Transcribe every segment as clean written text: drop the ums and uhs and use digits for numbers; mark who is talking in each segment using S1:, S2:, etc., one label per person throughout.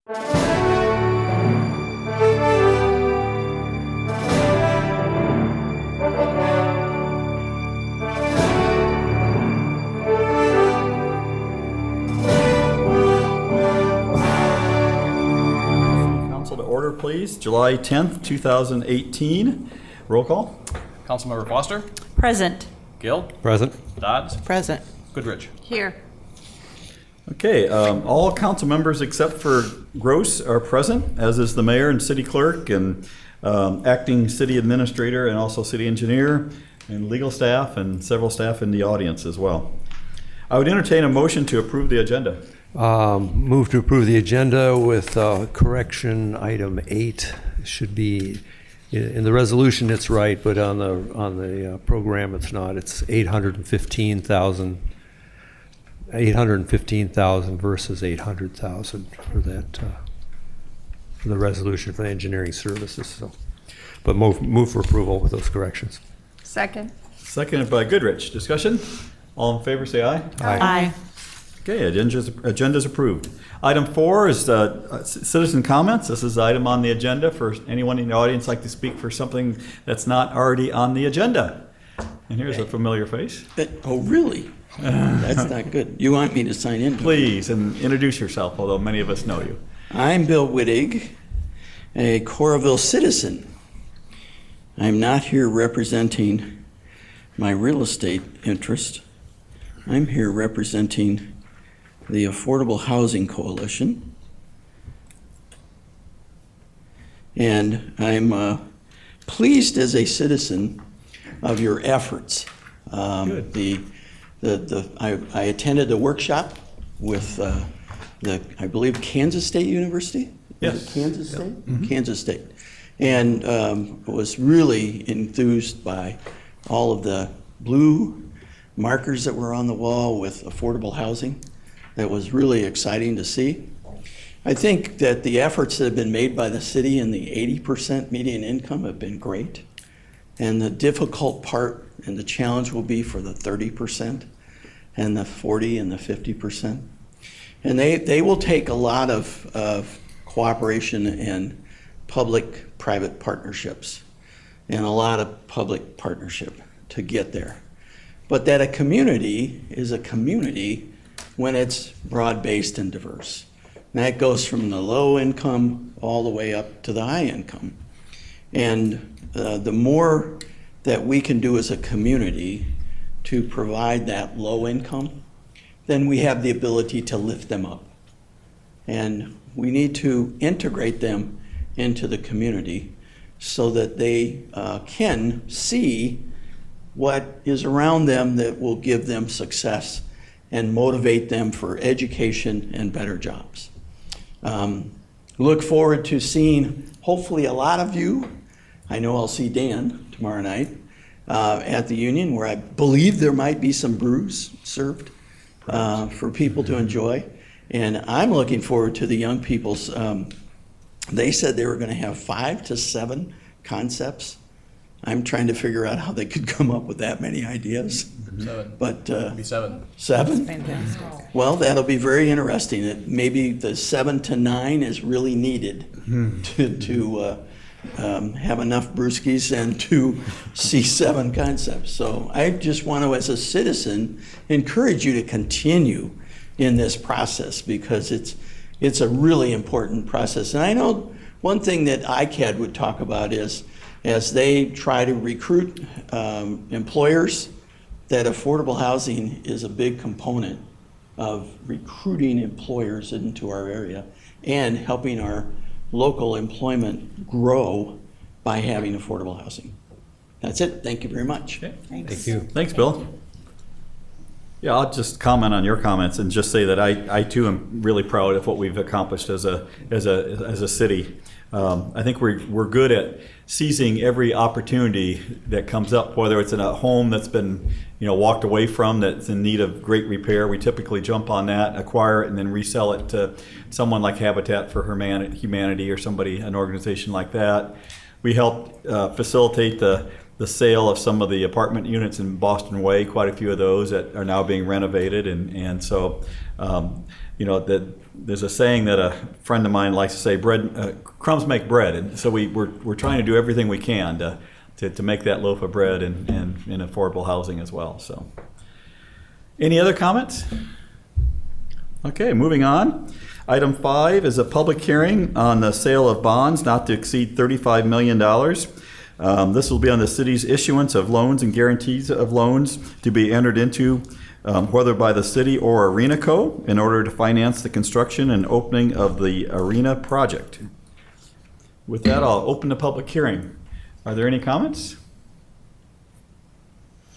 S1: Council to order, please. July 10th, 2018. Roll call.
S2: Councilmember Foster,
S3: Present.
S2: Gill,
S4: Present.
S2: Dodds,
S3: Present.
S2: Goodrich.
S3: Here.
S1: Okay, all council members except for Gross are present, as is the mayor and city clerk and acting city administrator and also city engineer and legal staff and several staff in the audience as well. I would entertain a motion to approve the agenda.
S4: Move to approve the agenda with correction. Item 8 should be in the resolution. It's right, but on the program it's not. It's 815,000 versus 800,000 for that for the resolution for the engineering services. So, but move for approval with those corrections.
S3: Second.
S1: Seconded by Goodrich. Discussion? All in favor, say aye.
S3: Aye.
S1: Okay, agenda's approved. Item 4 is citizen comments. This is the item on the agenda for anyone in the audience like to speak for something that's not already on the agenda. And here's a familiar face.
S5: Oh, really? That's not good. You want me to sign in?
S1: Please, and introduce yourself, although many of us know you.
S5: I'm Bill Wittig, a Coralville citizen. I'm not here representing my real estate interest. I'm here representing the Affordable Housing Coalition. And I'm pleased as a citizen of your efforts.
S1: Good.
S5: I attended a workshop with I believe Kansas State University.
S1: Yes.
S5: Is it Kansas State?
S1: Yep. Mm-hmm.
S5: Kansas State, and was really enthused by all of the blue markers that were on the wall with affordable housing. That was really exciting to see. I think that the efforts that have been made by the city in the 80% median income have been great. And the difficult part and the challenge will be for the 30% and the 40 and the 50%. And they will take a lot of cooperation and public-private partnerships and a lot of public partnership to get there. But that a community is a community when it's broad-based and diverse. And that goes from the low income all the way up to the high income. And the more that we can do as a community to provide that low income, then we have the ability to lift them up. And we need to integrate them into the community so that they can see what is around them that will give them success and motivate them for education and better jobs. Look forward to seeing hopefully a lot of you. I know I'll see Dan tomorrow night at the Union, where I believe there might be some brews served for people to enjoy. And I'm looking forward to the young people's, they said they were going to have 5 to 7 concepts. I'm trying to figure out how they could come up with that many ideas.
S2: 7.
S5: But
S2: It'll be 7.
S5: 7?
S3: Fantastic.
S5: Well, that'll be very interesting. That maybe the 7 to 9 is really needed to have enough brewskis and to see 7 concepts. So I just want to, as a citizen, encourage you to continue in this process, because it's a really important process. And I know one thing that ICAD would talk about is, as they try to recruit employers, that affordable housing is a big component of recruiting employers into our area and helping our local employment grow by having affordable housing. That's it. Thank you very much.
S1: Okay.
S3: Thanks.
S4: Thank you.
S1: Thanks, Bill. Yeah, I'll just comment on your comments and just say that I too am really proud of what we've accomplished as a city. I think we're good at seizing every opportunity that comes up, whether it's in a home that's been walked away from, that's in need of great repair. We typically jump on that, acquire it, and then resell it to someone like Habitat for Humanity or somebody, an organization like that. We helped facilitate the sale of some of the apartment units in Boston Way, quite a few of those that are now being renovated, and so you know, that there's a saying that a friend of mine likes to say, crumbs make bread. And so we're trying to do everything we can to make that loaf of bread and in affordable housing as well. So, any other comments? Okay, moving on. Item 5 is a public hearing on the sale of bonds not to exceed $35 million. This will be on the city's issuance of loans and guarantees of loans to be entered into, whether by the city or Arena Co., in order to finance the construction and opening of the Arena project. With that, I'll open the public hearing. Are there any comments?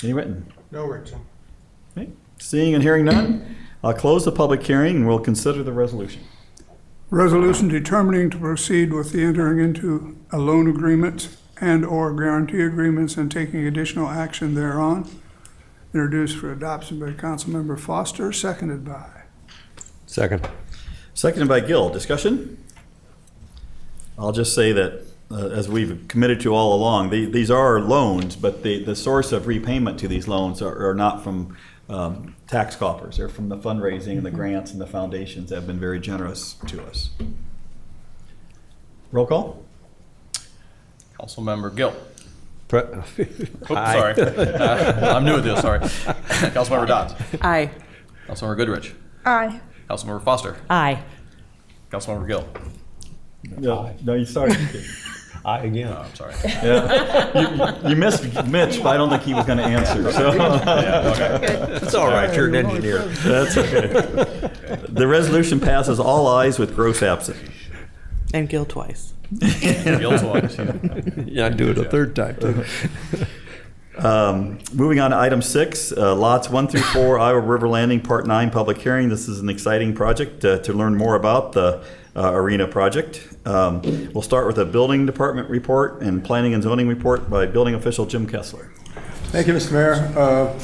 S1: Any written?
S3: No written.
S1: Okay. Seeing and hearing none, I'll close the public hearing and we'll consider the resolution.
S3: Resolution determining to proceed with the entering into a loan agreement and/or guarantee agreements and taking additional action thereon. Introduced for adoption by Councilmember Foster, seconded by.
S4: Second.
S1: Seconded by Gill. Discussion? I'll just say that, as we've committed to all along, these are loans, but the source of repayment to these loans are not from tax coffers. They're from the fundraising and the grants and the foundations that have been very generous to us. Roll call?
S2: Councilmember Gill.
S4: Oops,
S2: Sorry. I'm new at this, sorry. Councilmember Dodds.
S6: Aye.
S2: Councilmember Goodrich.
S6: Aye.
S2: Councilmember Foster.
S6: Aye.
S2: Councilmember Gill.
S1: No, you started.
S4: Aye again.
S2: Oh, I'm sorry.
S1: Yeah. You missed Mitch, but I don't think he was going to answer. So.
S2: Yeah, okay.
S4: It's all right, you're an engineer.
S1: That's okay. The resolution passes all ayes with Gross absent.
S6: And Gill twice.
S2: Gill's one.
S4: Yeah, I'd do it a third time, too.
S1: Moving on to item 6, lots 1 through 4, Iowa River Landing, Part 9, public hearing. This is an exciting project to learn more about the Arena project. We'll start with a building department report and planning and zoning report by building official Jim Kessler.
S7: Thank you, Mr. Mayor.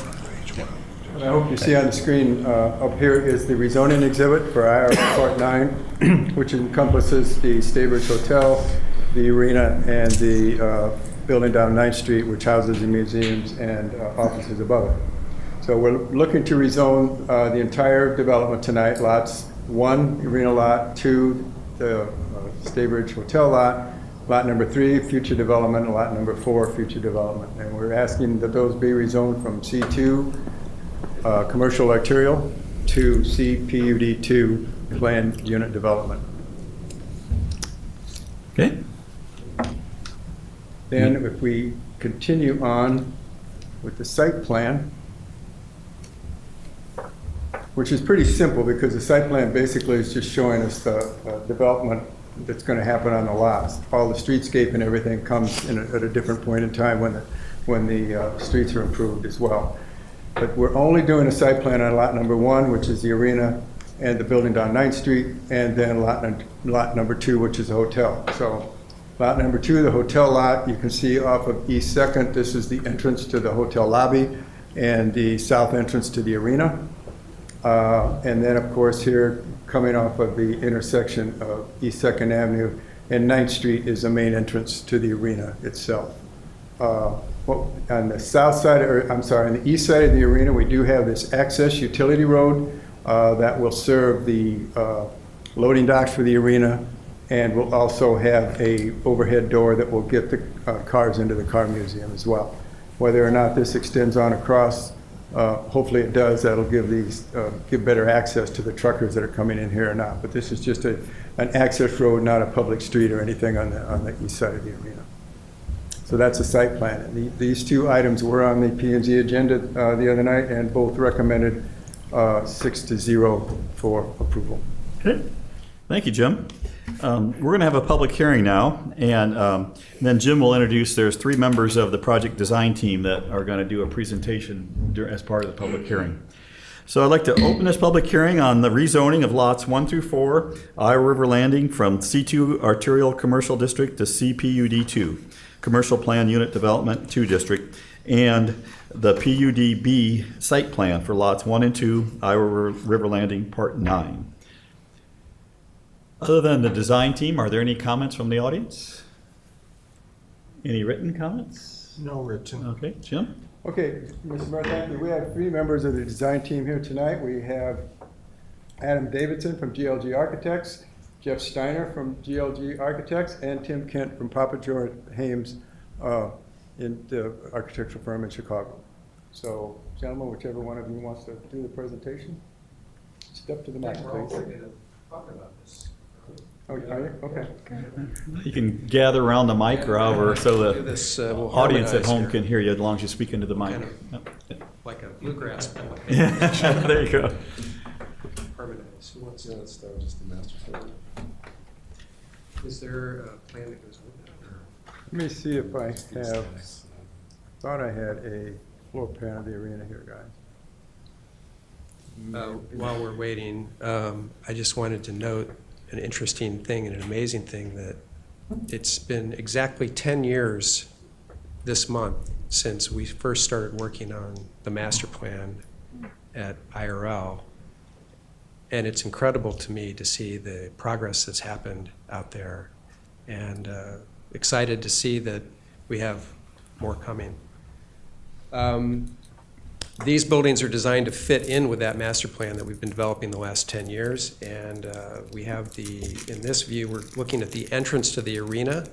S7: I hope you see on the screen up here is the rezoning exhibit for IR Part 9, which encompasses the Staybridge Hotel, the arena, and the building down 9th Street, which houses the museums and offices above it. So we're looking to rezone the entire development tonight, lots 1, arena lot, 2, the Staybridge Hotel lot, lot number 3, future development, and lot number 4, future development. And we're asking that those be rezoned from C2, commercial arterial, to CPUD2, planned unit development.
S1: Okay.
S7: Then if we continue on with the site plan, which is pretty simple because the site plan basically is just showing us the development that's going to happen on the lots. All the streetscape and everything comes in at a different point in time when the streets are improved as well. But we're only doing a site plan on lot number 1, which is the arena and the building down 9th Street, and then lot number 2, which is the hotel. So lot number 2, the hotel lot, you can see off of East 2nd, this is the entrance to the hotel lobby and the south entrance to the arena. And then, of course, here, coming off of the intersection of East 2nd Avenue and 9th Street is the main entrance to the arena itself. On the south side, on the east side of the arena, we do have this access utility road that will serve the loading docks for the arena, and we'll also have a overhead door that will get the cars into the car museum as well. Whether or not this extends on across, hopefully it does. That'll give better access to the truckers that are coming in here or not. But this is just an access road, not a public street or anything on the east side of the arena. So that's a site plan. And these 2 items were on the P&Z agenda the other night, and both recommended 6-0 for approval.
S1: Okay. Thank you, Jim. We're going to have a public hearing now, and then Jim will introduce, there's 3 members of the project design team that are going to do a presentation as part of the public hearing. So I'd like to open this public hearing on the rezoning of lots 1 through 4, Iowa River Landing, from C2 Arterial Commercial District to CPUD2, Commercial Plan Unit Development 2 District, and the PUDB site plan for lots 1 and 2, Iowa River Landing, Part 9. Other than the design team, are there any comments from the audience? Any written comments?
S3: No written.
S1: Okay, Jim?
S7: Okay, Mr. Mayor, thank you. We have 3 members of the design team here tonight. We have Adam Davidson from GLG Architects, Jeff Steiner from GLG Architects, and Tim Kent from Papa George Hames in the architectural firm in Chicago. So, gentlemen, whichever one of you wants to do the presentation, step to the mic, please. Oh, are you? Okay.
S1: You can gather around the mic or however, so the
S8: This, we'll
S1: audience at
S8: harmonize
S1: home
S8: here.
S1: can hear you as long as you speak into the mic.
S8: Kind Like a bluegrass band.
S1: There you go.
S8: Harmonize. Who wants to start just the master plan? Is there a plan that goes with that? Or?
S7: Let me see if I have, thought I had a floor plan of the arena here, guys.
S8: While we're waiting, I just wanted to note an interesting thing and an amazing thing, that it's been exactly 10 years this month since we first started working on the master plan at IRL. And it's incredible to me to see the progress that's happened out there, and excited to see that we have more coming. These buildings are designed to fit in with that master plan that we've been developing the last 10 years. And we have in this view, we're looking at the entrance to the arena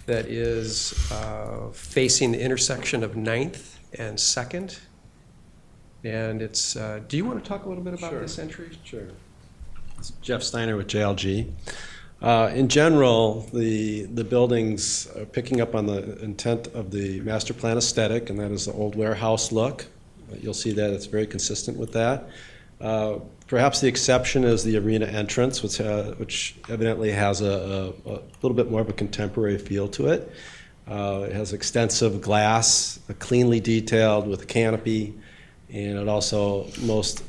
S8: that is facing the intersection of 9th and 2nd. And it's, do you want to talk a little bit about this entry?
S9: Sure. It's Jeff Steiner with JLG. In general, the buildings are picking up on the intent of the master plan aesthetic, and that is the old warehouse look. You'll see that it's very consistent with that. Perhaps the exception is the arena entrance, which evidently has a little bit more of a contemporary feel to it. It has extensive glass, cleanly detailed with a canopy, and it also most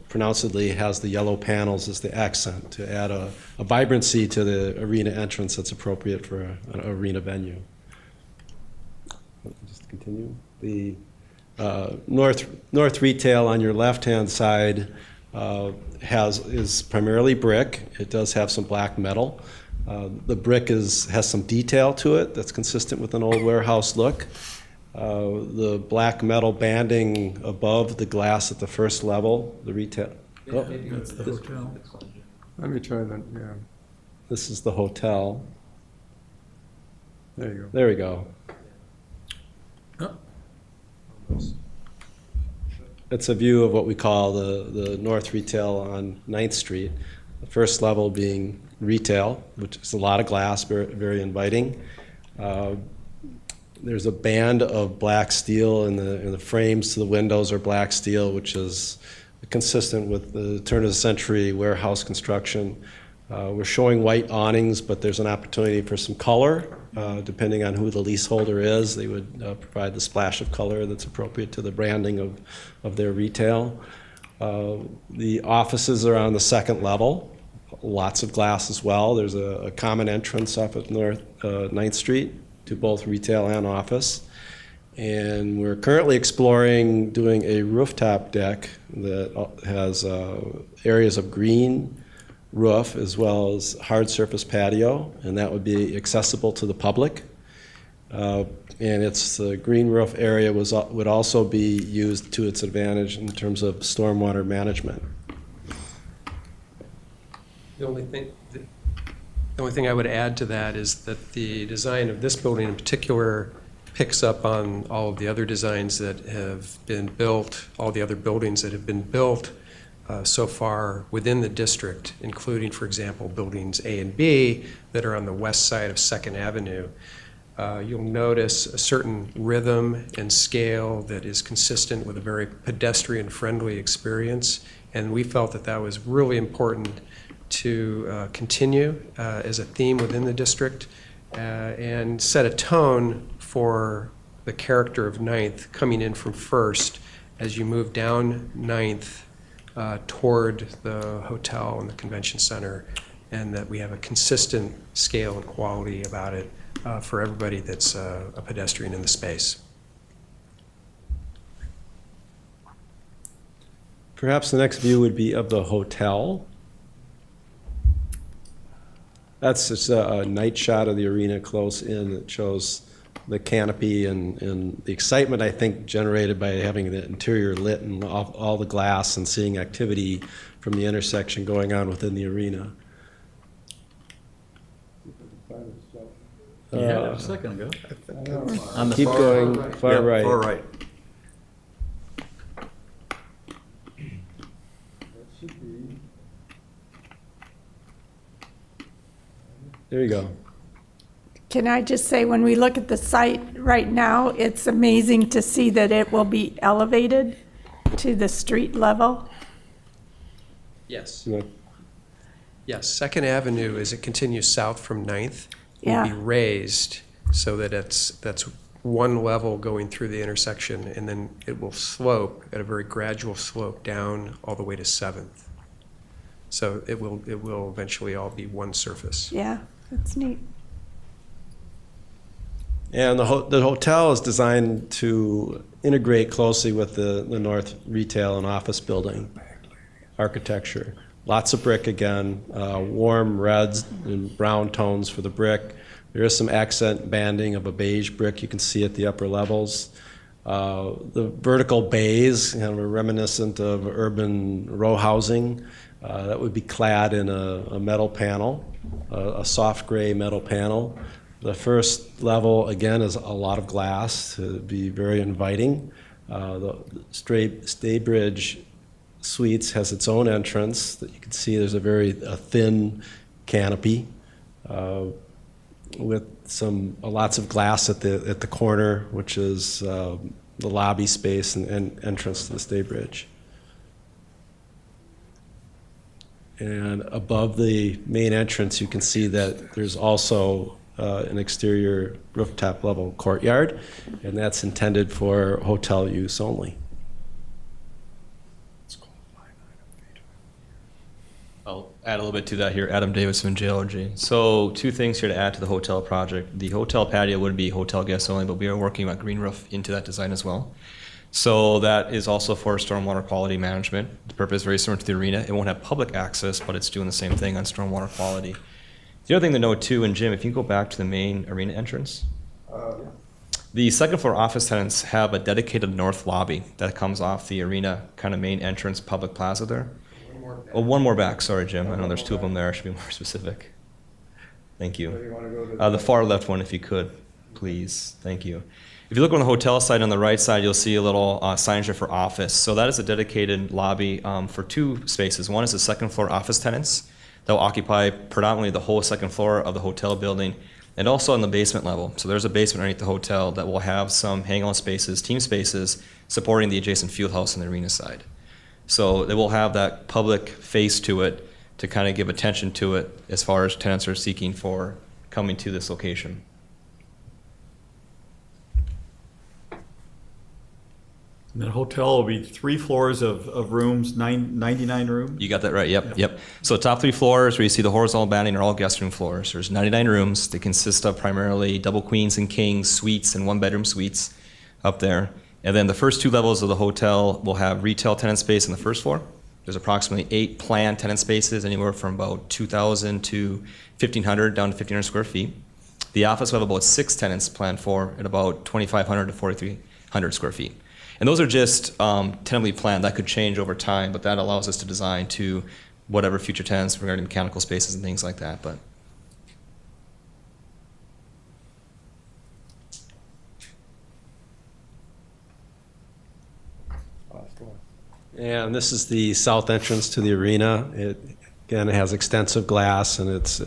S9: pronouncedly has the yellow panels as the accent to add a vibrancy to the arena entrance that's appropriate for an arena venue. Just continue. The North Retail on your left-hand side is primarily brick. It does have some black metal. The brick has some detail to it that's consistent with an old warehouse look. The black metal banding above the glass at the first level, the retail.
S1: That's the hotel.
S7: Let me try that, yeah.
S9: This is the hotel.
S7: There you go.
S9: There we go. It's a view of what we call the North Retail on 9th Street. The first level being retail, which is a lot of glass, very, very inviting. There's a band of black steel, and the frames to the windows are black steel, which is consistent with the turn of the century warehouse construction. We're showing white awnings, but there's an opportunity for some color. Depending on who the leaseholder is, they would provide the splash of color that's appropriate to the branding of their retail. The offices are on the second level, lots of glass as well. There's a common entrance off of North 9th Street to both retail and office. And we're currently exploring doing a rooftop deck that has areas of green roof as well as hard surface patio, and that would be accessible to the public. And the green roof area would also be used to its advantage in terms of stormwater management.
S8: The only thing I would add to that is that the design of this building in particular picks up on all of the other designs that have been built, all the other buildings that have been built so far within the district, including, for example, buildings A and B that are on the west side of 2nd Avenue. You'll notice a certain rhythm and scale that is consistent with a very pedestrian-friendly experience, and we felt that that was really important to continue as a theme within the district and set a tone for the character of 9th coming in from 1st as you move down 9th toward the hotel and the convention center, and that we have a consistent scale and quality about it for everybody that's a pedestrian in the space.
S9: Perhaps the next view would be of the hotel. That's just a night shot of the arena close in that shows the canopy and the excitement, I think, generated by having the interior lit and all the glass and seeing activity from the intersection going on within the arena.
S1: You had it a second ago. On the
S9: Keep
S1: far-
S9: going, far
S1: Yep,
S9: right.
S1: Far right.
S9: There you go.
S10: Can I just say, when we look at the site right now, it's amazing to see that it will be elevated to the street level.
S8: Yes.
S9: Yeah.
S8: Yes, Second Avenue, as it continues south from 9th, will
S10: Yeah.
S8: be raised so that that's one level going through the intersection, and then it will slope at a very gradual slope down all the way to 7th. So it will eventually all be one surface.
S10: Yeah, that's neat.
S9: And the hotel is designed to integrate closely with the north retail and office building architecture. Lots of brick again, warm reds and brown tones for the brick. There is some accent banding of a beige brick you can see at the upper levels. The vertical bays, kind of reminiscent of urban row housing, that would be clad in a metal panel, a soft gray metal panel. The first level, again, is a lot of glass to be very inviting. The Staybridge Suites has its own entrance that you can see. There's a thin canopy with lots of glass at the corner, which is the lobby space and entrance to the Staybridge. And above the main entrance, you can see that there's also an exterior rooftop level courtyard, and that's intended for hotel use only.
S2: I'll add a little bit to that here. Adam Davis from JLG. So 2 things here to add to the hotel project. The hotel patio would be hotel guests only, but we are working on green roof into that design as well. So that is also for stormwater quality management. The purpose is very similar to the arena. It won't have public access, but it's doing the same thing on stormwater quality. The other thing to note too, and Jim, if you can go back to the main arena entrance. The second floor office tenants have a dedicated north lobby that comes off the arena kind of main entrance public plaza there. One more back, sorry Jim. I know there's 2 of them there, I should be more specific. Thank you. The far left one if you could, please, thank you. If you look on the hotel side on the right side, you'll see a little signage there for office. So that is a dedicated lobby for 2 spaces. One is the second floor office tenants that will occupy predominantly the whole second floor of the hotel building, and also on the basement level. So there's a basement underneath the hotel that will have some hangout spaces, team spaces, supporting the adjacent field house on the arena side. So they will have that public face to it to kind of give attention to it as far as tenants are seeking for coming to this location.
S1: And the hotel will be 3 floors of rooms, 99 rooms?
S2: You got that right, yep. So top 3 floors where you see the horizontal banding are all guest room floors. There's 99 rooms. They consist of primarily double queens and kings, suites, and 1-bedroom suites up there. And then the first 2 levels of the hotel will have retail tenant space on the first floor. There's approximately 8 planned tenant spaces, anywhere from about 2,000 to 1,500 down to 1,500 square feet. The office will have about 6 tenants planned for at about 2,500 to 4,300 square feet. And those are just tentatively planned. That could change over time, but that allows us to design to whatever future tenants regarding mechanical spaces and things like that. But
S9: And this is the south entrance to the arena. Again, it has extensive glass, and it's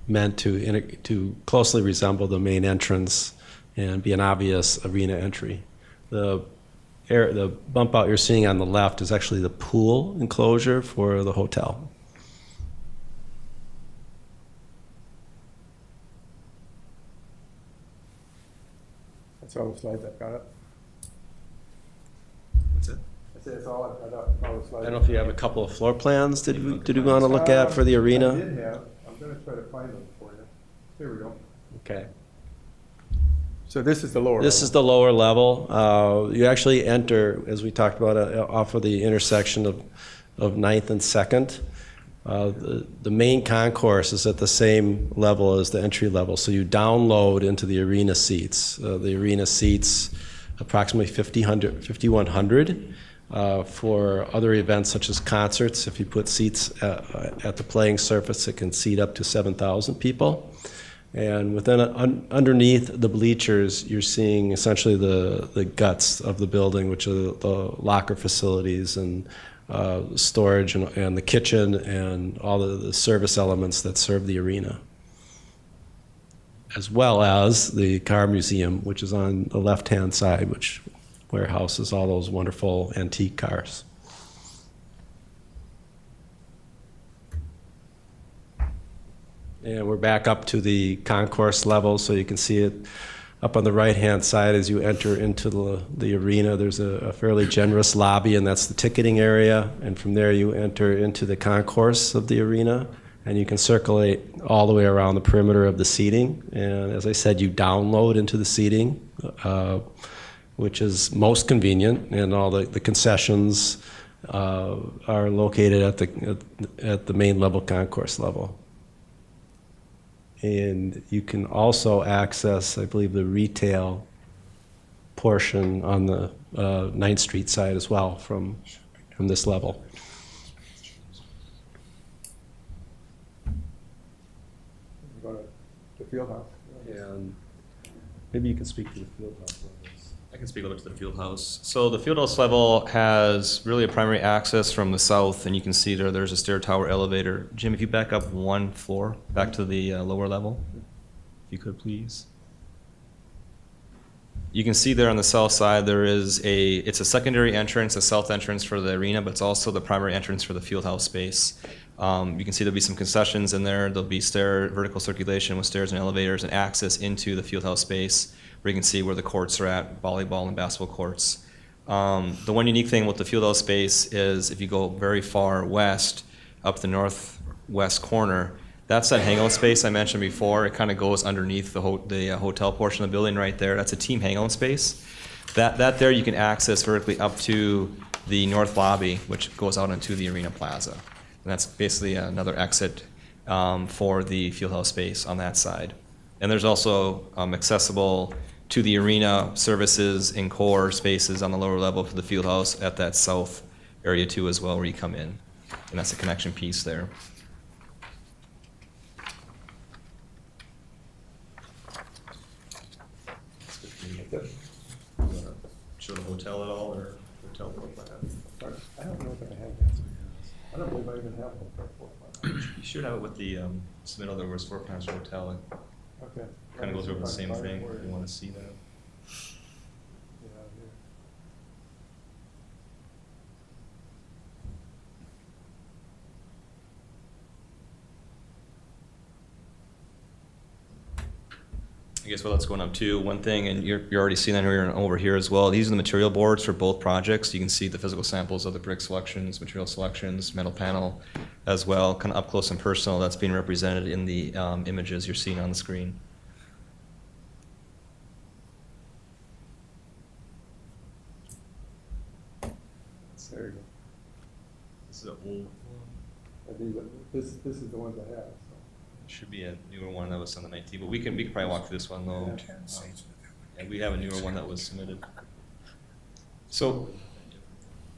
S9: meant to closely resemble the main entrance and be an obvious arena entry. The bump out you're seeing on the left is actually the pool enclosure for the hotel.
S7: That's all the slides I've got up.
S2: that's it.
S7: I said, that's all I've got up, all the
S9: I
S7: slides.
S9: don't know if you have a couple of floor plans. Did we want to look at for the
S7: I
S9: arena?
S7: did have, I'm gonna try to find them for you. Here we go.
S9: Okay.
S7: So this is the lower
S9: This
S7: level.
S9: is the lower level. You actually enter, as we talked about, off of the intersection of 9th and 2nd. The main concourse is at the same level as the entry level, so you download into the arena seats. The arena seats approximately 5,100. for other events such as concerts. If you put seats at the playing surface, it can seat up to 7,000 people. And within underneath the bleachers, you're seeing essentially the guts of the building, which are the locker facilities and storage and the kitchen and all the service elements that serve the arena, as well as the car museum, which is on the left-hand side, which warehouses all those wonderful antique cars. And we're back up to the concourse level, so you can see it up on the right-hand side as you enter into the arena. There's a fairly generous lobby, and that's the ticketing area. And from there, you enter into the concourse of the arena, and you can circulate all the way around the perimeter of the seating. And as I said, you download into the seating, which is most convenient, and all the concessions are located at the main level concourse level. And you can also access, I believe, the retail portion on the 9th Street side as well from this level.
S7: Go to the field house.
S9: And maybe you can speak to the field house levels.
S2: I can speak a little bit to the field house. So the field house level has really a primary access from the south, and you can see there's a stair tower elevator. Jim, if you back up one floor, back to the lower level, if you could please. You can see there on the south side, it's a secondary entrance, a south entrance for the arena, but it's also the primary entrance for the field house space. You can see there'll be some concessions in there. There'll be vertical circulation with stairs and elevators and access into the field house space, where you can see where the courts are at, volleyball and basketball courts. The one unique thing with the field house space is if you go very far west, up the northwest corner, that's that hangout space I mentioned before. It kind of goes underneath the hotel portion of the building right there. That's a team hangout space. That there you can access vertically up to the north lobby, which goes out into the arena plaza. And that's basically another exit for the field house space on that side. And there's also accessible to the arena services and core spaces on the lower level for the field house at that south area too as well, where you come in. And that's the connection piece there. Show the hotel at all, or hotel floor plan?
S7: I don't know if I have that. I don't believe I even have one.
S2: You should have it with the submittal. There was 4 plans for hotel.
S7: Okay.
S2: Kind of goes over the same thing. If you want to see that. I guess while that's going up too, one thing, and you're already seeing that here and over here as well, these are the material boards for both projects. You can see the physical samples of the brick selections, material selections, metal panel as well, kind of up close and personal. That's being represented in the images you're seeing on the screen.
S7: There you go.
S2: This is an old one.
S7: I think this is the ones I have. So.
S2: Should be a newer one that was on the 19th, but we can probably walk through this one though. And we have a newer one that was submitted. So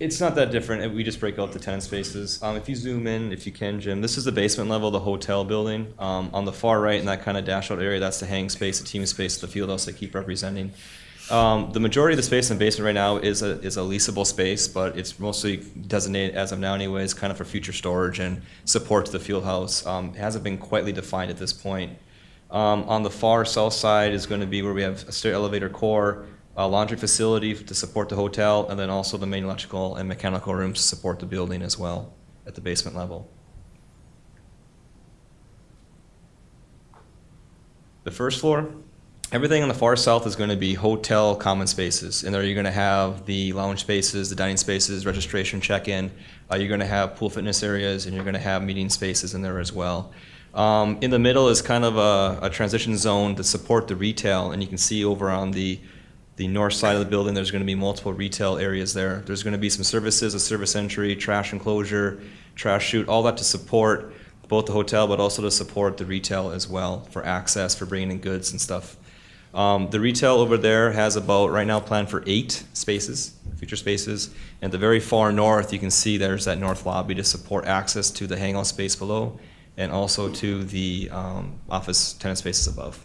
S2: it's not that different. We just break out the tenant spaces. If you zoom in, if you can, Jim, this is the basement level of the hotel building. On the far right in that kind of dash out area, that's the hang space, the team space, the field house they keep representing. The majority of the space in the basement right now is a leasable space, but it's mostly designated as of now anyways, kind of for future storage and support to the field house. It hasn't been quietly defined at this point. On the far south side is going to be where we have a stair elevator core, a laundry facility to support the hotel, and then also the main electrical and mechanical rooms to support the building as well at the basement level. The first floor, everything on the far south is going to be hotel common spaces. And there you're going to have the lounge spaces, the dining spaces, registration, check-in. You're going to have pool fitness areas, and you're going to have meeting spaces in there as well. In the middle is kind of a transition zone to support the retail. And you can see over on the north side of the building, there's going to be multiple retail areas there. There's going to be some services, a service entry, trash enclosure, trash chute, all that to support both the hotel, but also to support the retail as well for access, for bringing in goods and stuff. The retail over there has about, right now, planned for 8 spaces, future spaces. And the very far north, you can see there's that north lobby to support access to the hangout space below and also to the office tenant spaces above.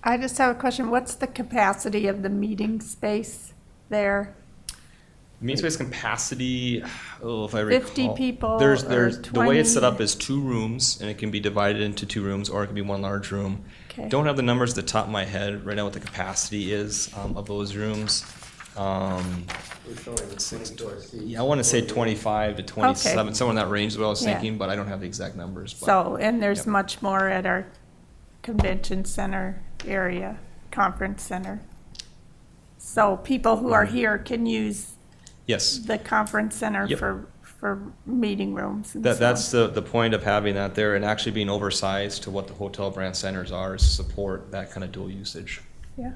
S10: I just have a question. What's the capacity of the meeting space there?
S2: Meeting space capacity, if I recall.
S10: 50 people
S2: There's,
S10: or
S2: the way it's set
S10: 20?
S2: up is 2 rooms, and it can be divided into 2 rooms, or it can be 1 large room.
S10: Okay.
S2: Don't have the numbers at the top of my head right now what the capacity is of those rooms. Yeah, I want to say 25 to 27, somewhere in that range is what I was
S10: Yeah.
S2: thinking, but I don't have the exact numbers. But
S10: So, and there's
S2: Yep.
S10: much more at our convention center area, conference center. So people who are here can use
S2: Yes.
S10: the conference center
S2: Yep.
S10: for meeting rooms and
S2: That's
S10: stuff.
S2: the point of having that there and actually being oversized to what the hotel brand centers are is to support that kind of dual usage.
S10: Yeah.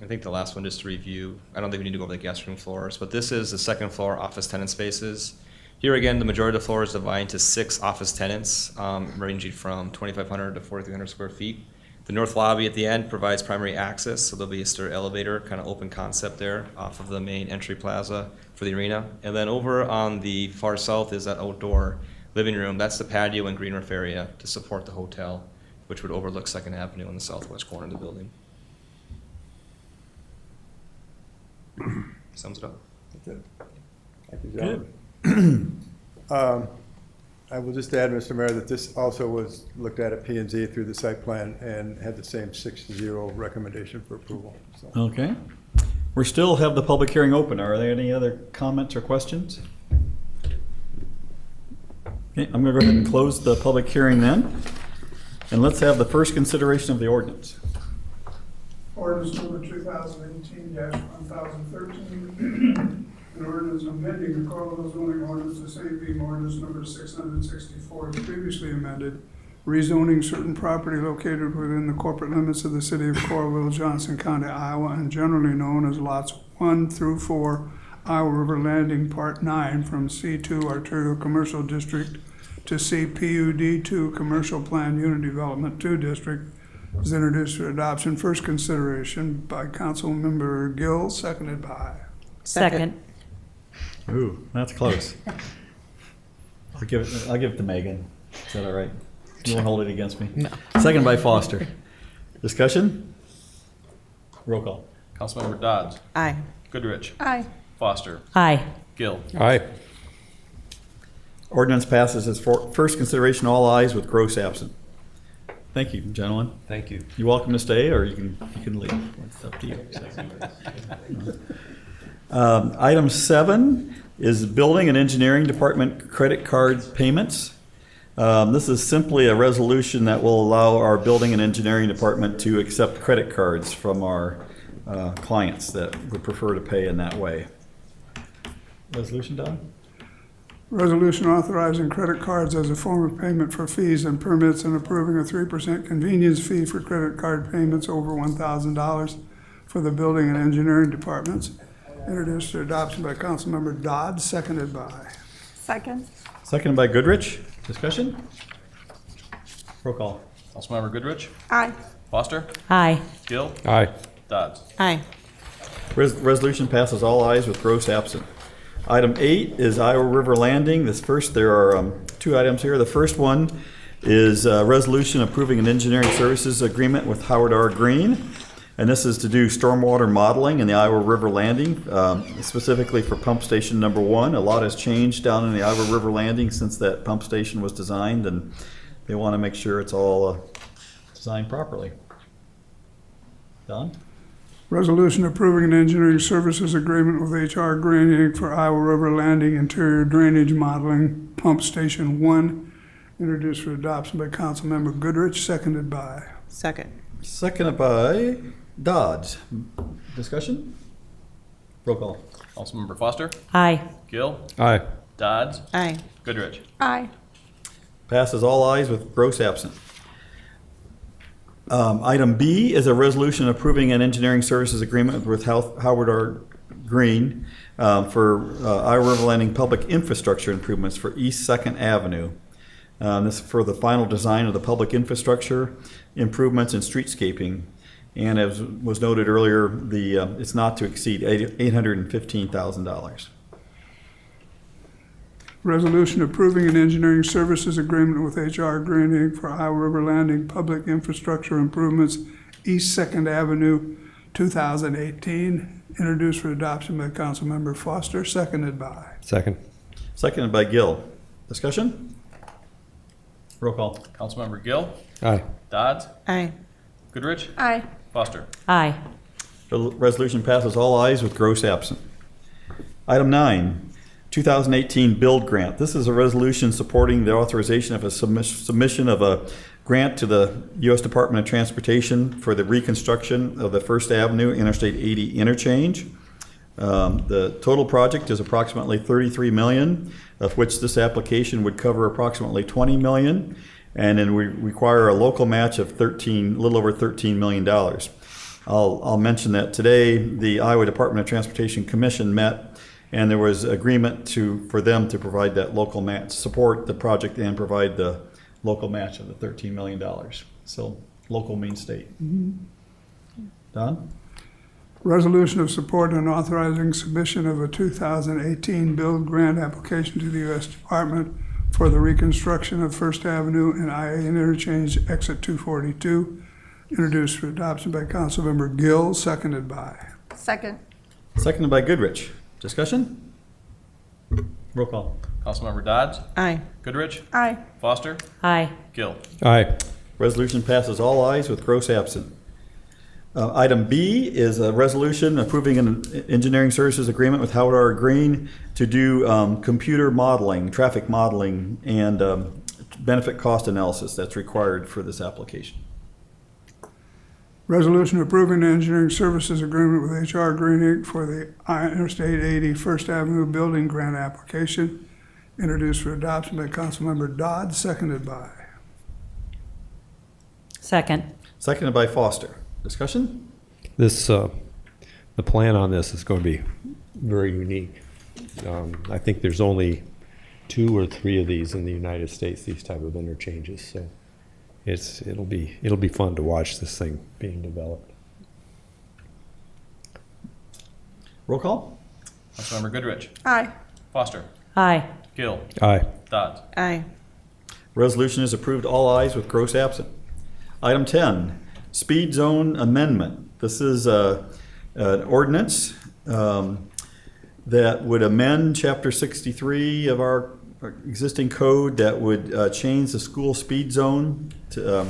S2: I think the last one, just to review, I don't think we need to go over the guest room floors, but this is the second floor office tenant spaces. Here again, the majority of the floor is divided into 6 office tenants, ranging from 2,500 to 4,300 square feet. The north lobby at the end provides primary access, so there'll be a stair elevator, kind of open concept there off of the main entry plaza for the arena. And then over on the far south is that outdoor living room. That's the patio and green roof area to support the hotel, which would overlook 2nd Avenue in the southwest corner of the building. Sums it up.
S7: That's it. Thank you, gentlemen. I will just add, Mr. Mayor, that this also was looked at P&Z through the site plan and had the same 6-0 recommendation for approval. So,
S1: Okay. We still have the public hearing open. Are there any other comments or questions? Okay, I'm going to go ahead and close the public hearing then. And let's have the first consideration of the ordinance.
S3: Ordinance number 2018-1013, an ordinance amending the Coralville zoning ordinance, the same being ordinance number 664, as previously amended, rezoning certain property located within the corporate limits of the city of Coralville, Johnson County, Iowa, and generally known as lots 1 through 4, Iowa River Landing, Part 9, from C2 Arterial Commercial District to CPUD2 Commercial Plan Unit Development 2 District, is introduced for adoption. First consideration by Councilmember Gill, seconded by.
S6: Second.
S1: Ooh, that's close. I'll give it to Megan. Is that all right? You won't hold it against me?
S6: No.
S1: Second by Foster. Discussion? Roll call.
S11: Councilmember Dodds.
S6: Aye.
S11: Goodrich.
S10: Aye.
S11: Foster.
S6: Aye.
S11: Gill.
S4: Aye.
S1: Ordinance passes as first consideration, all ayes with Gross absent. Thank you, gentlemen.
S4: Thank you.
S1: You're welcome to stay, or you can leave. It's up to you. Item 7 is Building and Engineering Department credit card payments. This is simply a resolution that will allow our Building and Engineering Department to accept credit cards from our clients that would prefer to pay in that way. Resolution, Don?
S3: Resolution authorizing credit cards as a form of payment for fees and permits and approving a 3% convenience fee for credit card payments over $1,000 for the Building and Engineering Departments. Introduced for adoption by Councilmember Dodd, seconded by.
S10: Second?
S1: Seconded by Goodrich. Discussion? Roll call.
S11: Councilmember Goodrich.
S10: Aye.
S11: Foster.
S6: Aye.
S11: Gill.
S4: Aye.
S11: Dodds.
S6: Aye.
S1: Resolution passes all ayes with Gross absent. Item 8 is Iowa River Landing. There are 2 items here. The first one is a resolution approving an engineering services agreement with Howard R. Green. And this is to do stormwater modeling in the Iowa River Landing, specifically for pump station number 1. A lot has changed down in the Iowa River Landing since that pump station was designed, and they want to make sure it's all designed properly. Don?
S3: Resolution approving an engineering services agreement with H.R. Green Inc. for Iowa River Landing interior drainage modeling, Pump Station 1, introduced for adoption by Councilmember Goodrich, seconded by.
S6: Second.
S1: Seconded by Dodds. Discussion? Roll call.
S11: Councilmember Foster.
S6: Aye.
S11: Gill.
S4: Aye.
S11: Dodds.
S6: Aye.
S11: Goodrich.
S10: Aye.
S1: Passes all ayes with Gross absent. Item B is a resolution approving an engineering services agreement with Howard R. Green for Iowa River Landing public infrastructure improvements for East 2nd Avenue. This is for the final design of the public infrastructure improvements and streetscaping. And as was noted earlier, it's not to exceed $815,000.
S3: Resolution approving an engineering services agreement with HR Green Inc. for Iowa River Landing Public Infrastructure Improvements, East Second Avenue, 2018. Introduced for adoption by Councilmember Foster, seconded by.
S4: Second.
S1: Seconded by Gill. Discussion? Roll call.
S11: Councilmember Gill,
S4: Aye.
S11: Dodds,
S6: Aye.
S11: Goodrich,
S10: Aye.
S11: Foster.
S6: Aye.
S1: The resolution passes all ayes with Gross absent. Item 9, 2018 Build Grant. This is a resolution supporting the authorization of a submission of a grant to the U.S. Department of Transportation for the reconstruction of the First Avenue Interstate 80 interchange. The total project is approximately $33 million, of which this application would cover approximately $20 million, and then we require a local match of a little over $13 million. I'll mention that today the Iowa Department of Transportation Commission met, and there was agreement for them to provide that local match, support the project and provide the local match of the $13 million. So local means state. Don?
S3: Resolution of support and authorizing submission of a 2018 Build Grant application to the U.S. Department for the reconstruction of First Avenue and IA Interchange Exit 242. Introduced for adoption by Councilmember Gill, seconded by.
S10: Second.
S1: Seconded by Goodrich. Discussion? Roll call.
S11: Councilmember Dodds,
S6: Aye.
S11: Goodrich,
S10: Aye.
S11: Foster,
S6: Aye.
S11: Gill.
S4: Aye.
S1: Resolution passes all ayes with Gross absent. Item B is a resolution approving an engineering services agreement with Howard R. Green to do computer modeling, traffic modeling, and benefit cost analysis that's required for this application.
S3: Resolution approving the engineering services agreement with HR Green Inc. for the Interstate 80 First Avenue Building Grant application. Introduced for adoption by Councilmember Dodd, seconded by.
S6: Second.
S1: Seconded by Foster. Discussion?
S4: This, the plan on this is going to be very unique. I think there's only 2 or 3 of these in the United States, these type of interchanges, so it'll be fun to watch this thing being developed.
S1: Roll call?
S11: Councilmember Goodrich,
S10: Aye.
S11: Foster,
S6: Aye.
S11: Gill,
S4: Aye.
S11: Dodds.
S6: Aye.
S1: Resolution is approved, all ayes with Gross absent. Item 10, Speed Zone Amendment. This is an ordinance that would amend Chapter 63 of our existing code that would change the school speed zone to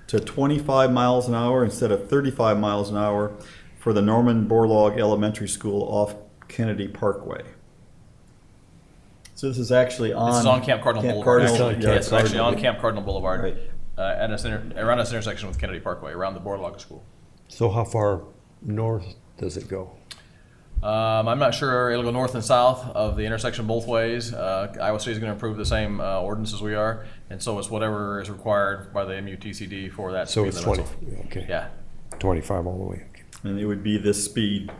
S1: 25 miles an hour instead of 35 miles an hour for the Norman Borlaug Elementary School off Kennedy Parkway. So this is actually on...
S11: This is on Camp Cardinal Boulevard.
S1: Cardinal,
S11: Yeah, it's actually on
S1: Cardinal.
S11: Camp Cardinal Boulevard,
S1: Right.
S11: around this intersection with Kennedy Parkway, around the Borlaug School.
S4: So how far north does it go?
S11: I'm not sure. It'll go north and south of the intersection both ways. Iowa State is going to approve the same ordinance as we are, and so it's whatever is required by the MUTCD for that
S4: So
S11: speed
S4: it's
S11: limit.
S4: 20, okay.
S11: Yeah.
S4: 25 all the way, okay.
S1: And it would be this speed,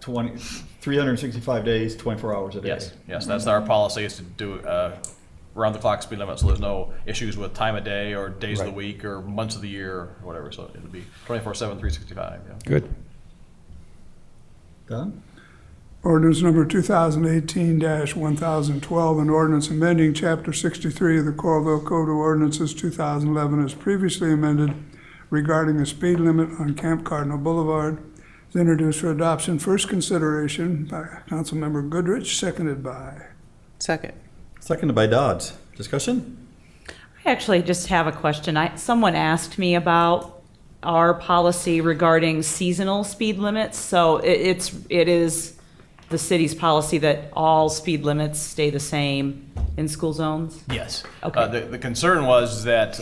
S1: 365 days, 24 hours a day.
S11: Yes. That's our policy, is to do around the clock speed limit, so there's no issues with time of day or days of the
S4: Right.
S11: week or months of the year or whatever. So it'll be 24/7, 365. Yeah.
S4: Good.
S1: Done?
S3: Ordinance number 2018-1012, an ordinance amending Chapter 63 of the Coralville Code of Ordinances 2011 as previously amended regarding the speed limit on Camp Cardinal Boulevard. Is introduced for adoption. First consideration by Councilmember Goodrich, seconded by.
S6: Second.
S1: Seconded by Dodds. Discussion?
S12: I actually just have a question. Someone asked me about our policy regarding seasonal speed limits. So it is the city's policy that all speed limits stay the same in school zones?
S11: Yes.
S12: Okay.
S11: The concern was that,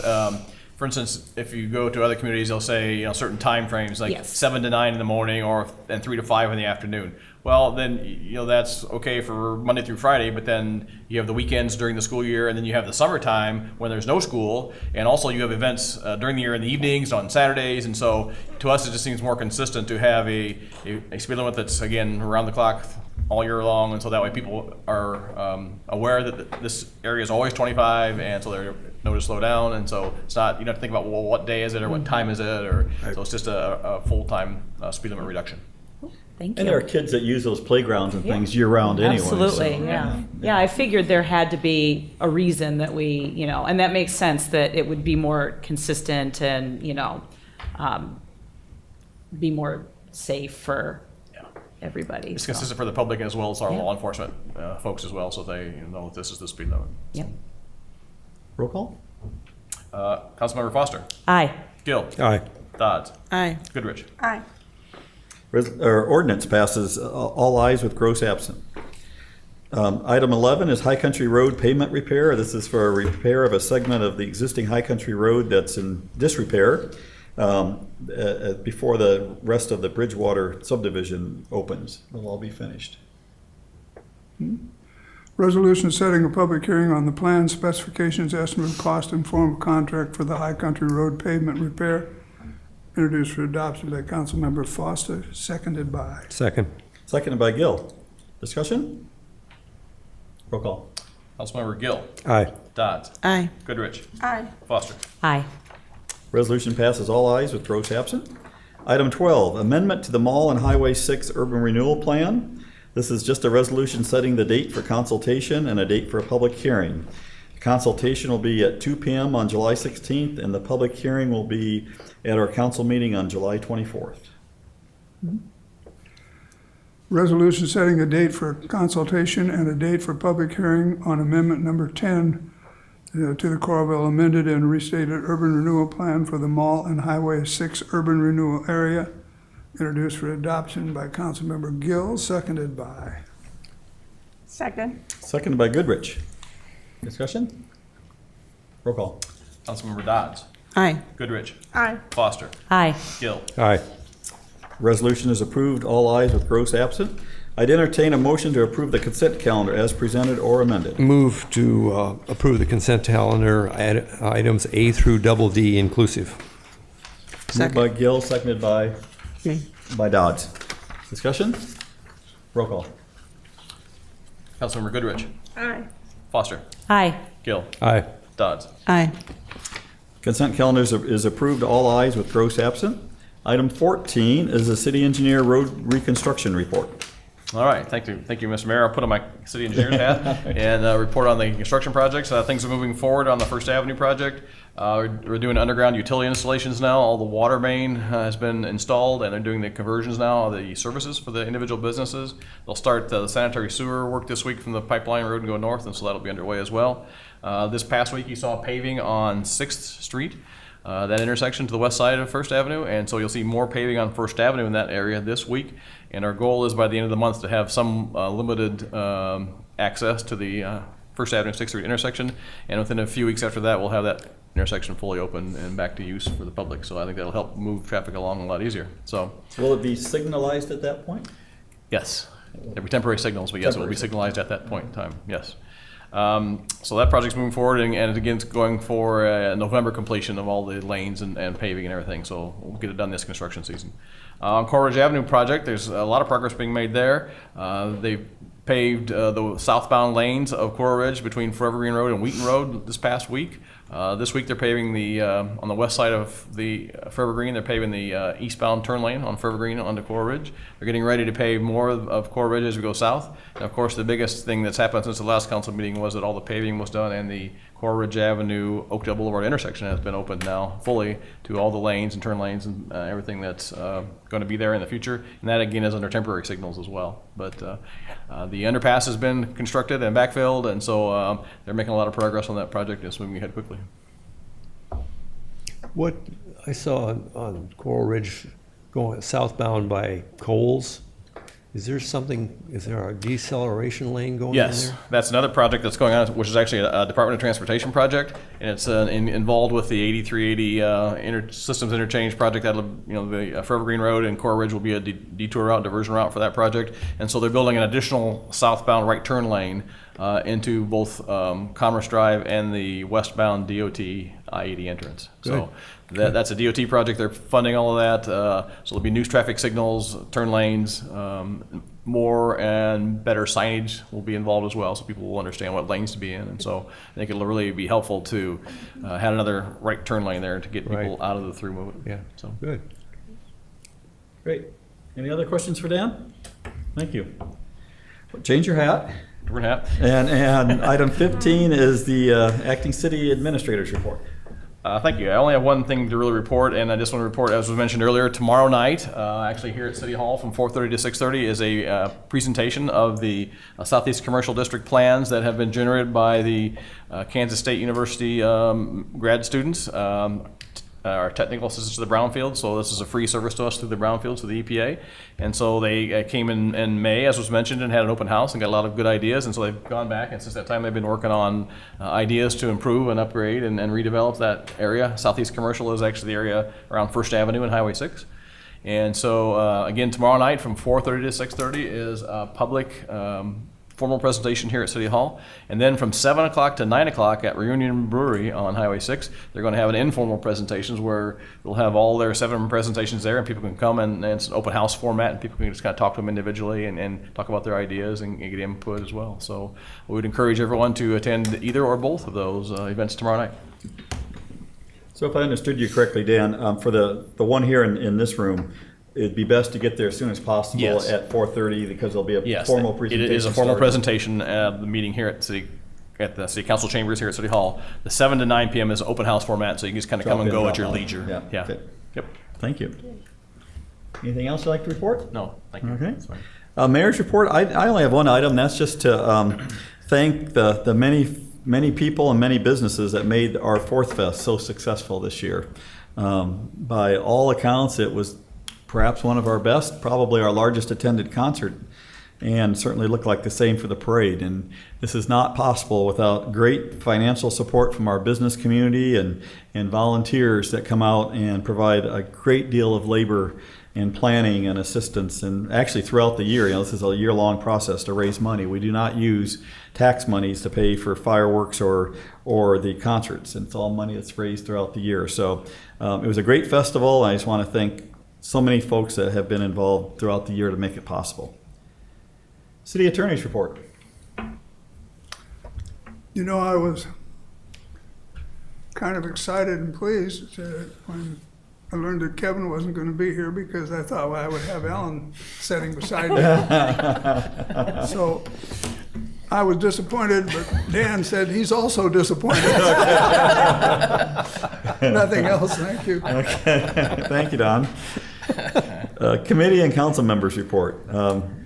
S11: for instance, if you go to other communities, they'll say, certain time frames, like
S12: Yes.
S11: 7 to 9 in the morning and 3 to 5 in the afternoon. Well, then, that's okay for Monday through Friday, but then you have the weekends during the school year, and then you have the summertime when there's no school, and also you have events during the year in the evenings, on Saturdays, and so to us, it just seems more consistent to have a speed limit that's, again, around the clock, all year long, and so that way people are aware that this area is always 25, and so they're know to slow down, and so it's not, you don't have to think about, well, what day is it, or what time is it, or, so it's just a full-time speed limit reduction.
S12: Thank you.
S1: And there are kids that use those playgrounds and things year-round anyway.
S12: Absolutely,
S1: so,
S12: yeah. Yeah, I figured there had to be a reason that we, and that makes sense, that it would be more consistent and, be more safe for everybody.
S11: It's
S12: so.
S11: consistent for the public as well as our
S12: Yeah.
S11: law enforcement folks as well, so they know that this is the speed limit.
S12: Yep.
S1: Roll call?
S11: Councilmember Foster.
S12: Aye.
S11: Gill.
S4: Aye.
S11: Dodds.
S6: Aye.
S11: Goodrich.
S10: Aye.
S1: Ordinance passes all ayes with gross absent. Item 11 is High Country Road pavement repair. This is for a repair of a segment of the existing High Country Road that's in disrepair before the rest of the Bridgewater subdivision opens. It'll all be finished.
S3: Resolution setting a public hearing on the plan, specifications, estimate of cost, and form of contract for the High Country Road pavement repair. Introduced for adoption by Councilmember Foster, seconded by.
S4: Second.
S1: Seconded by Gill. Discussion? Roll call.
S11: Councilmember Gill.
S4: Aye.
S11: Dodds.
S6: Aye.
S11: Goodrich.
S10: Aye.
S11: Foster.
S12: Aye.
S1: Resolution passes all ayes with gross absent. Item 12, amendment to the Mall and Highway 6 Urban Renewal Plan. This is just a resolution setting the date for consultation and a date for a public hearing. The consultation will be at 2 p.m. on July 16th, and the public hearing will be at our council meeting on July 24th.
S3: Resolution setting a date for consultation and a date for public hearing on amendment number 10 to the Coralville amended and restated urban renewal plan for the Mall and Highway 6 urban renewal area. Introduced for adoption by Councilmember Gill, seconded by.
S10: Second.
S1: Seconded by Goodrich. Discussion? Roll call.
S11: Councilmember Dodds.
S6: Aye.
S11: Goodrich.
S10: Aye.
S11: Foster.
S12: Aye.
S11: Gill.
S4: Aye.
S1: Resolution is approved, all ayes with gross absent. I'd entertain a motion to approve the consent calendar as presented or amended.
S4: Move to approve the consent calendar, items A through double D inclusive.
S1: Moved by Gill, seconded by
S6: Me.
S1: Dodds. Discussion? Roll call.
S11: Councilmember Goodrich.
S10: Aye.
S11: Foster.
S12: Aye.
S11: Gill.
S4: Aye.
S11: Dodds.
S6: Aye.
S1: Consent calendar is approved, all ayes with gross absent. Item 14 is the city engineer road reconstruction report.
S11: All right, thank you, Mr. Mayor. I'll put on my city engineer's hat and report on the construction projects. Things are moving forward on the First Avenue project. We're doing underground utility installations now. All the water main has been installed, and they're doing the conversions now of the services for the individual businesses. They'll start the sanitary sewer work this week from the pipeline road and go north, and so that'll be underway as well. This past week, you saw paving on 6th Street. That intersection to the west side of First Avenue, and so you'll see more paving on First Avenue in that area this week. And our goal is by the end of the month to have some limited access to the First Avenue 6th Street intersection, and within a few weeks after that, we'll have that intersection fully open and back to use for the public. So I think that'll help move traffic along a lot easier. So,
S1: Will it be signalized at that point?
S11: yes, there'll be temporary signals, but yes, it will be signalized at that point in time. Yes. So that project's moving forward, and again, it's going for November completion of all the lanes and paving and everything, so we'll get it done this construction season. On Coleridge Avenue project, there's a lot of progress being made there. They paved the southbound lanes of Coleridge between Forever Green Road and Wheaton Road this past week. This week they're paving the, on the west side of the Forever Green, they're paving the eastbound turn lane on Forever Green onto Coleridge. They're getting ready to pave more of Coleridge as we go south. And of course, the biggest thing that's happened since the last council meeting was that all the paving was done and the Coleridge Avenue Oakdale Boulevard intersection has been opened now fully to all the lanes and turn lanes and everything that's going to be there in the future. And that again is under temporary signals as well. But the underpass has been constructed and backfilled, and so they're making a lot of progress on that project and it's moving ahead quickly.
S4: What I saw on Coral Ridge going southbound by Coles, is there a deceleration lane going in there?
S11: Yes, that's another project that's going on, which is actually a Department of Transportation project, and it's involved with the 8380 systems interchange project. That'll, the Forever Green Road and Coral Ridge will be a detour route, diversion route for that project, and so they're building an additional southbound right turn lane into both Commerce Drive and the westbound DOT I-80 entrance. So that's a DOT project. They're funding all of that. So there'll be new traffic signals, turn lanes, more and better signage will be involved as well, so people will understand what lanes to be in. And so I think it'll really be helpful to have another right turn lane there to get people out of the through movement.
S4: Yeah,
S11: So
S4: good.
S1: Great. Any other questions for Dan? Thank you. Change your hat.
S11: we're gonna have.
S1: And item 15 is the acting city administrator's report.
S11: Thank you. I only have one thing to really report, and I just want to report, as was mentioned earlier, tomorrow night, actually here at City Hall from 4:30 to 6:30 is a presentation of the Southeast Commercial District plans that have been generated by the Kansas State University grad students. Our technical assistants to the brownfield, so this is a free service to us through the brownfields, to the EPA. And so they came in May, as was mentioned, and had an open house and got a lot of good ideas. And so they've gone back, and since that time they've been working on ideas to improve and upgrade and redevelop that area. Southeast Commercial is actually the area around First Avenue and Highway 6. And so again, tomorrow night from 4:30 to 6:30 is a public formal presentation here at City Hall. And then from 7 o'clock to 9 o'clock at Reunion Brewery on Highway 6, they're going to have an informal presentations where they'll have all their 7 presentations there, and people can come and it's an open house format, and people can just kind of talk to them individually and talk about their ideas and get input as well. So we would encourage everyone to attend either or both of those events tomorrow night.
S1: So if I understood you correctly, Dan, for the one here in this room, it'd be best to get there as soon as possible.
S11: Yes.
S1: At 4:30 because there'll be a
S11: Yes,
S1: formal presentation.
S11: It is a formal
S1: starting.
S11: presentation at the meeting here at the City Council chambers here at City Hall. The 7 to 9 p.m. is open house format, so you can just kind of
S1: Drop
S11: come and
S1: in,
S11: go
S1: drop
S11: at your
S1: out.
S11: leisure.
S1: Yeah. Okay.
S11: Yep.
S1: Thank you. Anything else you'd like to report?
S11: No, thank you.
S1: Okay.
S11: That's fine.
S1: Mayor's report, I only have one item. That's just to thank the many people and many businesses that made our Fourth Fest so successful this year. By all accounts, it was perhaps one of our best, probably our largest attended concert, and certainly looked like the same for the parade. And this is not possible without great financial support from our business community and volunteers that come out and provide a great deal of labor and planning and assistance. And actually throughout the year, this is a year-long process to raise money. We do not use tax monies to pay for fireworks or the concerts. It's all money that's raised throughout the year. So it was a great festival. I just want to thank so many folks that have been involved throughout the year to make it possible. City Attorney's report.
S3: You know, I was kind of excited and pleased when I learned that Kevin wasn't going to be here because I thought I would have Ellen sitting beside me. So I was disappointed, but Dan said he's also disappointed. Nothing else, thank you.
S1: Okay. Thank you, Don. Committee and council members report.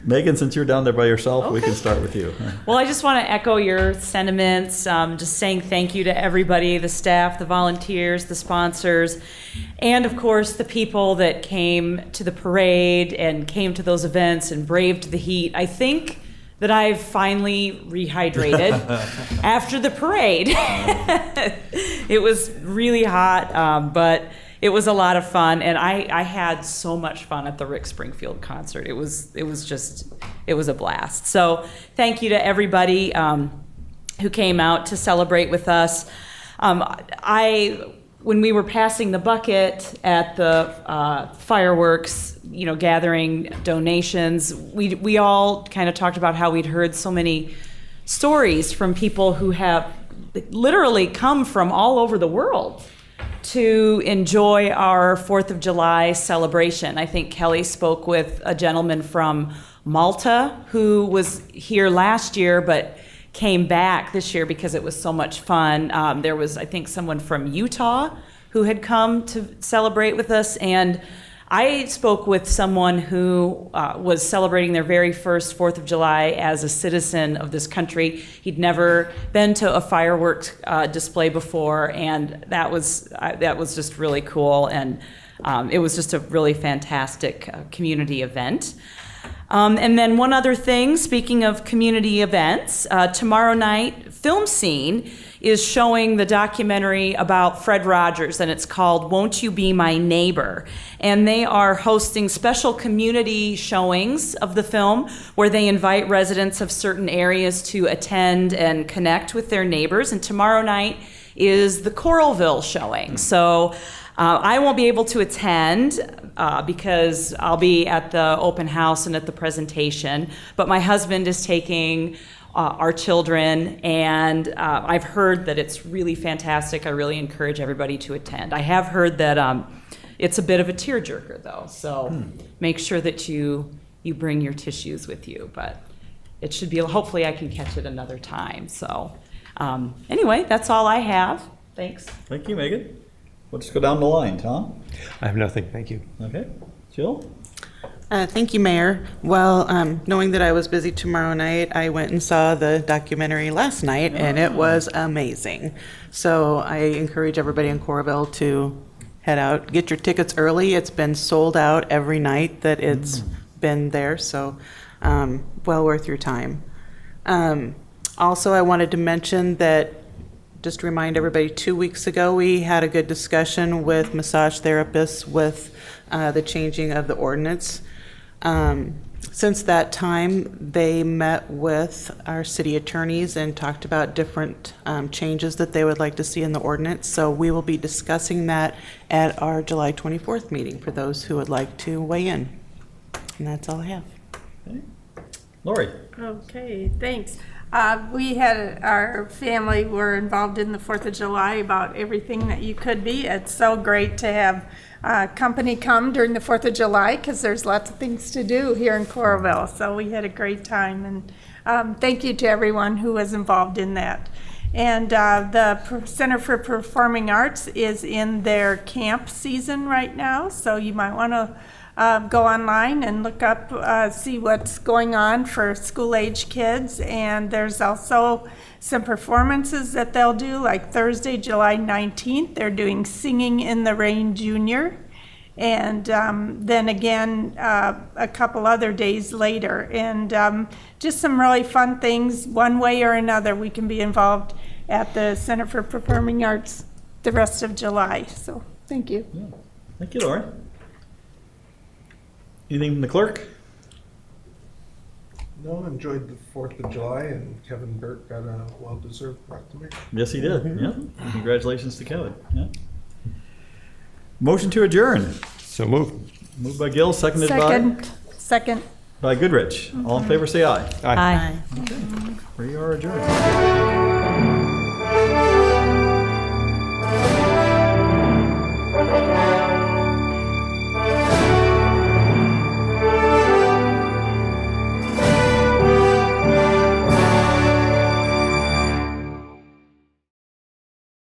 S1: Megan, since you're down there by yourself, we can start with you.
S12: Well, I just want to echo your sentiments, just saying thank you to everybody, the staff, the volunteers, the sponsors, and of course the people that came to the parade and came to those events and braved the heat. I think that I've finally rehydrated after the parade. It was really hot, but it was a lot of fun, and I had so much fun at the Rick Springfield concert. It was a blast. So thank you to everybody who came out to celebrate with us. When we were passing the bucket at the fireworks, gathering donations, we all kind of talked about how we'd heard so many stories from people who have literally come from all over the world to enjoy our 4th of July celebration. I think Kelly spoke with a gentleman from Malta who was here last year but came back this year because it was so much fun. There was, I think, someone from Utah who had come to celebrate with us, and I spoke with someone who was celebrating their very first 4th of July as a citizen of this country. He'd never been to a fireworks display before, and that was just really cool, and it was just a really fantastic community event. And then one other thing, speaking of community events, tomorrow night, Film Scene is showing the documentary about Fred Rogers, and it's called Won't You Be My Neighbor? And they are hosting special community showings of the film where they invite residents of certain areas to attend and connect with their neighbors. And tomorrow night is the Coralville showing. So I won't be able to attend because I'll be at the open house and at the presentation, but my husband is taking our children, and I've heard that it's really fantastic. I really encourage everybody to attend. I have heard that it's a bit of a tearjerker, though, so make sure that you bring your tissues with you, but it should be, hopefully I can catch it another time. So anyway, that's all I have. Thanks.
S1: Thank you, Megan. Let's go down the line. Tom?
S4: I have nothing, thank you.
S1: Okay. Jill?
S6: Thank you, Mayor. Well, knowing that I was busy tomorrow night, I went and saw the documentary last night, and it was amazing. So I encourage everybody in Coralville to head out, get your tickets early. It's been sold out every night that it's been there, so well worth your time. Also, I wanted to mention that, just to remind everybody, 2 weeks ago, we had a good discussion with massage therapists with the changing of the ordinance. Since that time, they met with our city attorneys and talked about different changes that they would like to see in the ordinance. So we will be discussing that at our July 24th meeting for those who would like to weigh in. And that's all I have.
S1: Okay. Lori?
S10: Okay, thanks. We had, our family were involved in the 4th of July about everything that you could be. It's so great to have company come during the 4th of July because there's lots of things to do here in Coralville. So we had a great time, and thank you to everyone who was involved in that. And the Center for Performing Arts is in their camp season right now, so you might want to go online and look up, see what's going on for school-age kids. And there's also some performances that they'll do, like Thursday, July 19th, they're doing Singing in the Rain Junior. And then again, a couple other days later. And just some really fun things, one way or another, we can be involved at the Center for Performing Arts the rest of July. So, thank you.
S1: Yeah. Thank you, Lori. Anything from the clerk?
S13: No, enjoyed the 4th of July, and Kevin Burke got a well-deserved proclamation.
S1: Yes, he did. Yeah. Congratulations to Kevin. Yeah. Motion to adjourn.
S4: So moved.
S1: Moved by Gill, seconded
S10: Second.
S1: by Goodrich. All in favor, say aye.
S12: Aye.
S1: We are adjourned.